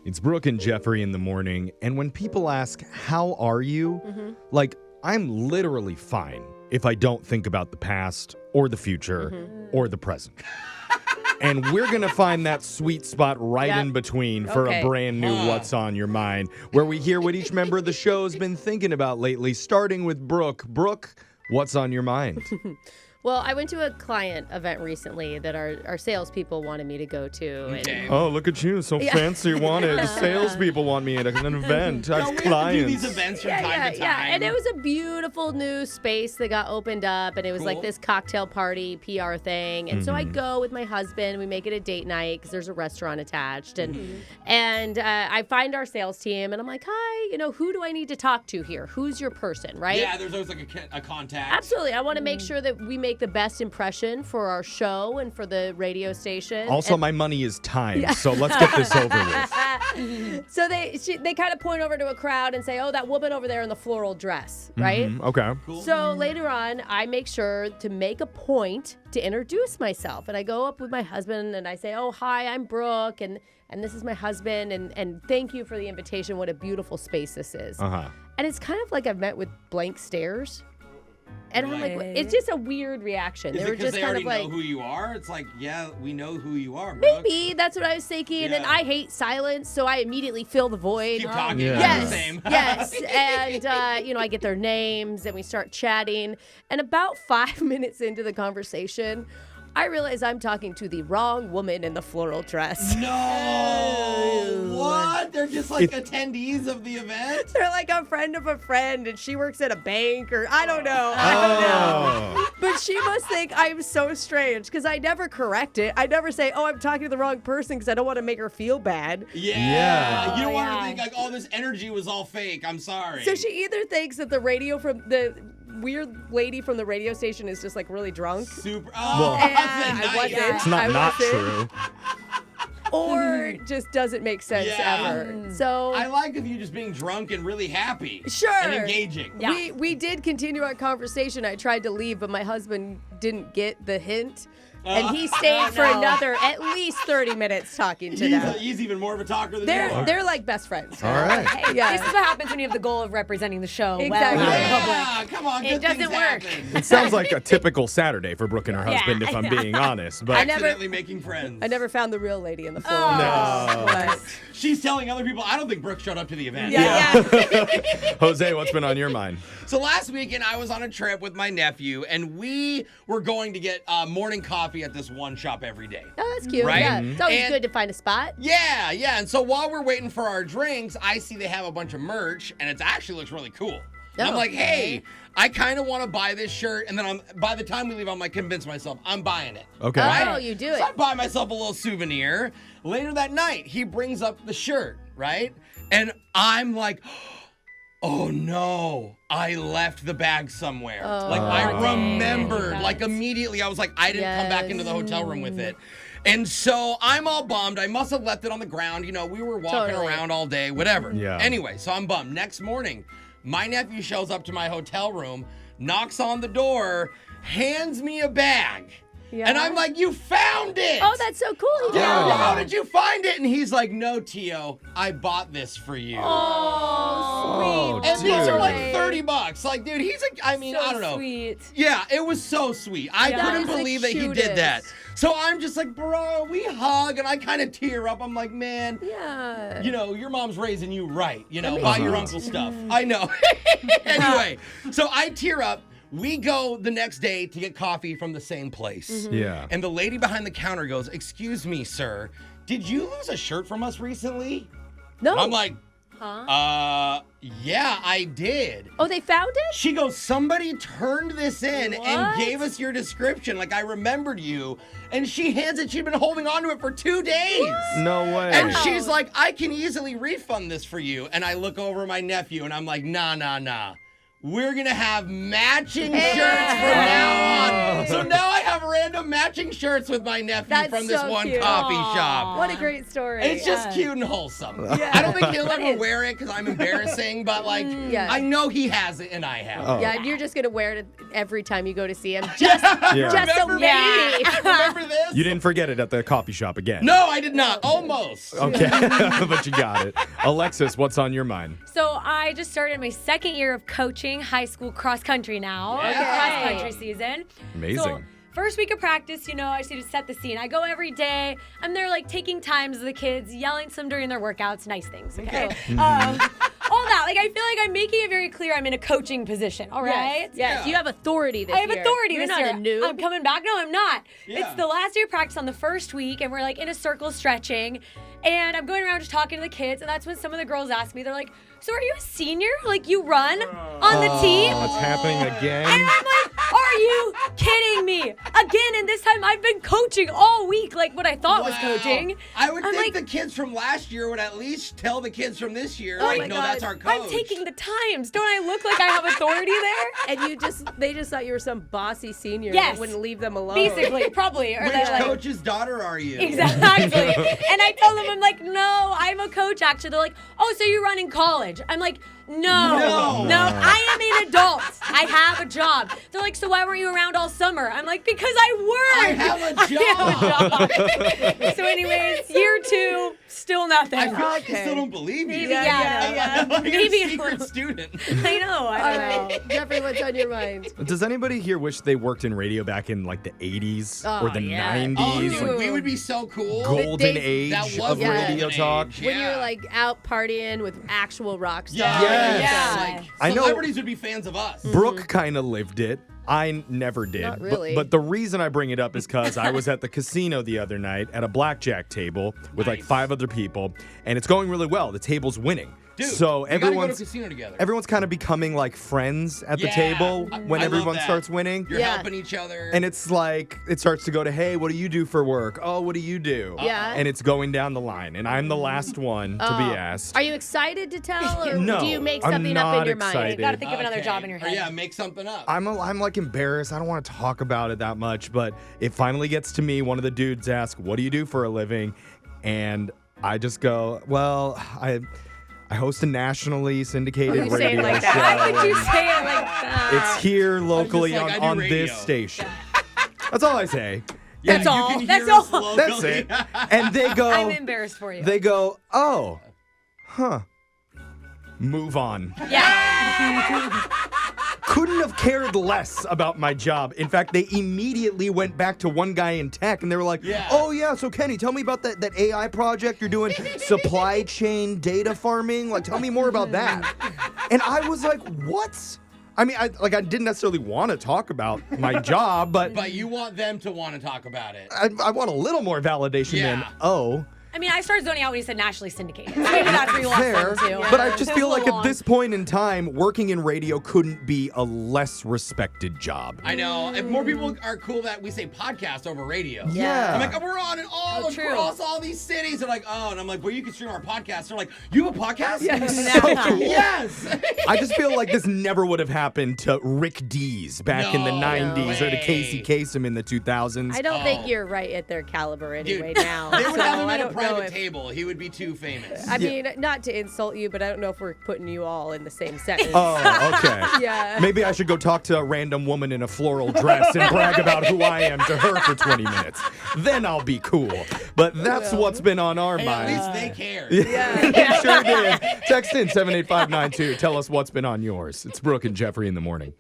It's Brooke and Jeffrey in the morning, and when people ask, how are you? Like, I'm literally fine if I don't think about the past or the future or the present. And we're going to find that sweet spot right in between for a brand new What's on Your Mind, where we hear what each member of the show's been thinking about lately, starting with Brooke. Brooke, what's on your mind? Well, I went to a client event recently that our salespeople wanted me to go to. Okay. Oh, look at you. So fancy wanted. Salespeople want me at an event. I have We have to do clients. these events from time to time. Yeah, and it was a beautiful new space that got opened up, and it was like this cocktail party PR thing. And so I go with my husband. We make it a date night because there's a restaurant attached. And I find our sales team, and I'm like, hi, who do I need to talk to here? Who's your person, right? Yeah, there's always like a contact. Absolutely. I want to make sure that we make the best impression for our show and for the radio station. Also, my money is time, so let's get this over with. So they kind of point over to a crowd and say, oh, that woman over there in the floral dress, right? Okay. Cool. So later on, I make sure to make a point to introduce myself. And I go up with my husband and I say, oh, hi, I'm Brooke, and this is my husband, and thank you for the invitation. What a beautiful space this is. Uh-huh. And it's kind of like I've met with blank stares. And I'm like, it's just a weird reaction. Is They were it because just they kind already of like, know who you are? It's like, yeah, we know who you are, Brooke. maybe that's what I was thinking. And Yeah. I hate silence, so I immediately fill the void. Keep talking. Yeah. Yes, Same. yes. And, I get their names and we start chatting. And about 5 minutes into the conversation, I realize I'm talking to the wrong woman in the floral dress. No! What? They're just like attendees of the event? They're like a friend of a friend, and she works at a bank, or I don't know. But she must think I'm so strange because I never correct it. I never say, oh, I'm talking to the wrong person because I don't want to make her feel bad. Yeah. You don't want yeah. to think like, oh, this energy was all fake. I'm sorry. So she either thinks that the weird lady from the radio station is just like really drunk. Super. Well, And that's a I wasn't. It's not wasn't. true. Or just doesn't make sense ever. So I like of you just being drunk and really happy. Sure. And engaging. we did continue our conversation. I tried to leave, but my husband didn't get the hint. And he stayed for another at least 30 minutes talking to them. He's even more of a talker than you are. They're like best friends. All right. Hey, Yeah. this is what happens when you have the goal of representing the show Exactly. well in Yeah, public. come on. It Good doesn't things work. happen. It sounds like a typical Saturday for Brooke and her husband, if I'm Yeah. being honest. But Accidentally making friends. I never found the real lady in the floral No. dress. She's telling other people, I don't think Brooke showed up to the event. Jose, what's been on your mind? So last weekend, I was on a trip with my nephew, and we were going to get morning coffee at this one shop every day. Oh, that's cute. Right? Yeah. It's always And- good to find a spot. Yeah. And so while we're waiting for our drinks, I see they have a bunch of merch, and it actually looks really cool. And I'm Oh, like, hey, I kind of want to buy this shirt, and then by the time we leave, I'm like, convince myself I'm buying it. Okay. Oh, you do it. So I buy myself a little souvenir. Later that night, he brings up the shirt, right? And I'm like, oh no, I left the bag somewhere. Like I remembered, like immediately I was like, I didn't come back into the hotel room with it. And so I'm all bummed. I must have left it on the ground. We were walking Totally. around all day, whatever. Yeah. Anyway, so I'm bummed. Next morning, my nephew shows up to my hotel room, knocks on the door, hands me a bag. Yeah. And I'm like, you found it! Oh, that's so cool. He did. Dude, how did you find it? And he's like, no, Tio, I bought this for you. Oh, sweet. And these are like Dude. $30. Like, dude, he's a, I So don't know. sweet. Yeah, it was so sweet. I That couldn't is the believe that he did that. So I'm just like, bro, we hug, and I kind of tear up. I'm like, man, Yeah. your mom's raising you right. makes Buy your sense. uncle stuff. I know. Anyway, so I tear up. We go the next day to get coffee from the same place. Yeah. And the lady behind the counter goes, excuse me, sir, did you lose a shirt from us recently? No. And I'm like, yeah, I did. Oh, they found it? She goes, somebody turned this in What? and gave us your description. Like, I remembered you. And she hands it. She'd been holding on to it for 2 days. No way. And she's like, I can easily refund this for you. And I look over at my nephew and I'm like, nah. we're going to have matching shirts from now on. So now I have random matching shirts with my nephew That's from this so one cute. coffee shop. What a great story. It's just cute and wholesome. Yeah. I don't think he'll ever wear it because I'm embarrassing, but like, Yeah. I know he has it and I have it. Yeah, you're just gonna wear it every time you go to see him. Just so Remember maybe. Remember this? You didn't forget it at the coffee shop again. No, I did not. Almost. Okay, but you got it. Alexis, what's on your mind? So I just started my second year of coaching high school cross country now. Yeah. The cross country season. Amazing. So first week of practice, I just need to set the scene. I go every day. I'm there like taking times with the kids, yelling some during their workouts, nice things. Okay. All that. Like I feel like I'm making it very clear I'm in a coaching position. All right. Yes, you have authority this I have year. authority You're this not year. a noob. I'm coming back. No, I'm not. Yeah. It's the last day of practice on the first week, and we're like in a circle stretching. And I'm going around just talking to the kids, and that's when some of the girls ask me, they're like, so are you a senior? Like you run on the team? Oh, it's happening And again. I'm like, are you kidding me? Again, and this time I've been coaching all week, like what I thought was Wow. coaching. I would I'm think like, the kids from last year would at least tell the kids from this year, Oh like, my no, God. that's our coach. I'm taking the times. Don't I look like I have authority there? And they just thought you were some bossy senior Yes. that wouldn't leave them alone. Basically, probably. Or Which they're like, coach's daughter are you? exactly. And I tell them, I'm like, no, I'm a coach actually. They're like, oh, so you run in college? I'm like, no, I am an adult. I have a job. They're like, so why weren't you around all summer? I'm like, because I work. I have a job. So anyways, year 2, still nothing. I feel like you Okay. still don't believe me. Maybe, yeah. Like Maybe a secret student. I know. I All don't know. right, Jeffrey, what's on your mind? Does anybody here wish they worked in radio back in like the 80s or the yeah. 90s? Oh, like, dude, we would be so cool. golden days- That age was of the golden radio age. talk. When you're Yeah. like out partying with actual rock stars. Yeah. Yes. Like, I know- celebrities would be fans of us. Brooke kind of lived it. I never did. Not really. But the reason I bring it up is because I was at the casino the other night at a blackjack table with like Nice. 5 other people, and it's going really well. The table's winning. Dude, so we gotta go to a everyone's casino together. everyone's kind of becoming like friends at the Yeah. table I when love everyone that. starts winning. You're Yeah. helping each other. And it's like, it starts to go to, hey, what do you do for work? Oh, what do you do? Yeah. And it's going down the line. And I'm the last one to be asked. Are you excited to tell, or No, do you make I'm something up in not your excited. mind? You gotta think of another Okay. job in your Or, head. yeah, make something up. I'm like embarrassed. I don't want to talk about it that much, but it finally gets to me. One of the dudes asks, what do you do for a living? And I just go, well, I host a nationally syndicated You say it radio like show. that. Why would you say it like that? It's here locally like, I do on radio. this station. That's all I say. Yeah, That's you all. can That's hear us all. That's locally. it. And they go, I'm embarrassed for you. oh, huh. Move on. Yeah. Couldn't have cared less about my job. In fact, they immediately went back to one guy in tech and they were like, Yeah. oh yeah, so Kenny, tell me about that AI project you're doing, supply chain data farming. Like, tell me more about that. And I was like, what? I mean, I didn't necessarily want to talk about my job, but But you want them to want to talk about it. I want a little more validation than, Yeah. oh. I mean, I started zoning out when you said nationally syndicated. So maybe that's where you lost Fair, them too. but I just It's feel a like little at this point in time, working in radio couldn't be a less respected job. I know. If more people are cool that we say podcast over radio. Yeah. I'm like, we're on it all true. across all these cities. They're like, oh, and I'm like, well, you can stream our podcast. They're like, you have a podcast? So cool. Yes. I just feel like this never would have happened to Rick Dees back in the No 90s or to way. Casey Kasem in the 2000s. I don't Oh. think you're right at their caliber anyway Dude, now. they would so have him I at a don't know private if. table. He would be too famous. I mean, not to insult you, but I don't know if we're putting you all in the same sentence. Oh, okay. Yeah. Maybe I should go talk to a random woman in a floral dress and brag about who I am to her for 20 minutes. Then I'll be cool. But that's what's been on our Hey, at mind. least they care. It sure did. Text in 78592. Tell us what's been on yours. It's Brooke and Jeffrey in the morning.